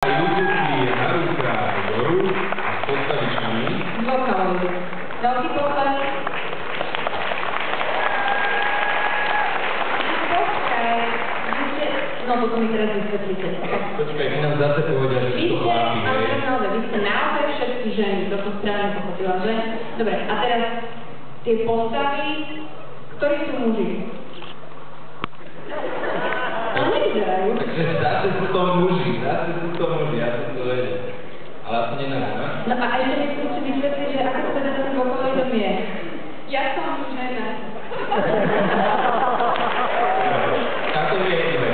Veľký poklad. No toto mi teraz vysvetlíte. Počkaj, vy nám zase povedia, že sú to chlapi, hej? Vy ste naozaj všetky ženy, to som správne pochopila, že? Dobre, a teraz tie postavy, ktorí sú muži? Ale nevyzerajú. Takže zase sú to muži, ja som to vedel. Ale asi nenávidím. No a ešte mi skúste vysvetliť, že ako to teda ten vokaloidom je? Ja som žena. Táto je iné.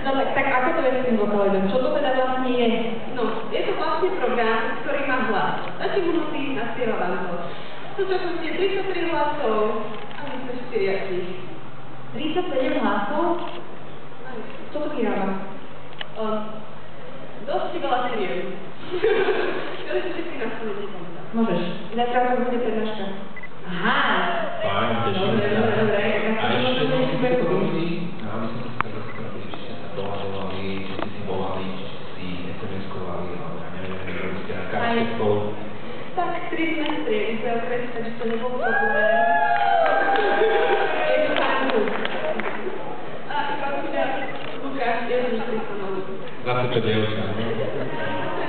No tak ako to je s tým vokaloidom? Čo to teda vlastne je? No, je to vlastne program, ktorý má hlas. Naťuhnutý, naspieva vám to. V súčasnosti 33 hlasov a my sme 4 37 hlasov? Čo to vyrába? Dosť veľa firiem. Ktoré sú všetky na svojom konta. Môžeš. Zajtra to bude prednáška. Aha. Fajn, teším sa. Dobre. A ešte musíte to ľudí, aby sme sa zastavili, či ste sa dohadovali, či ste si volali, či ste si SMS-kovali, alebo ja neviem, robili ste na kartečkou. Tak, 3 semestry, musel okresť, takže to nebolo dobré. Je to fajn. A iba teda Lukáš, je to vždy sa malo. Zase to dievča, ne?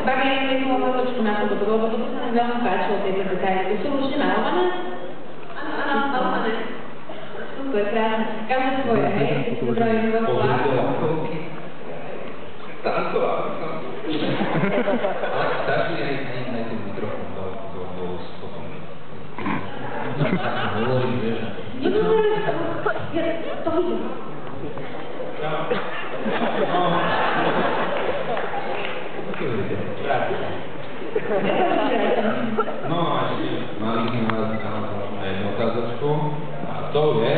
Babi, ja som jednu otázočku na to, lebo toto sa mi veľmi páčilo, tieto detaily. Sú už nemalované? Áno, malované. To je krásne. Každé svoje, hej? Zdravím vás vás. Tancovala. Ale stačí aj ten mikrofón do potom. Tak hovorím, vieš. Ja to vidím. No a ešte mali sme vás na jednu otázočku a to je...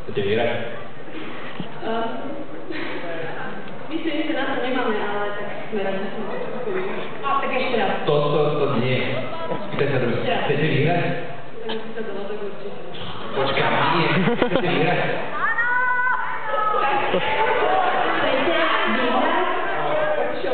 Chcete vyhrať? Myslím, že na to nemáme, ale tak sme radi, že sme to skúšali. A tak ešte raz. To nie. Spýtaj sa druhý. Chcete vyhrať? Tak si to dalo, tak určite. Počkaj, nie. Chcete vyhrať? Chcete vyhrať? Čo?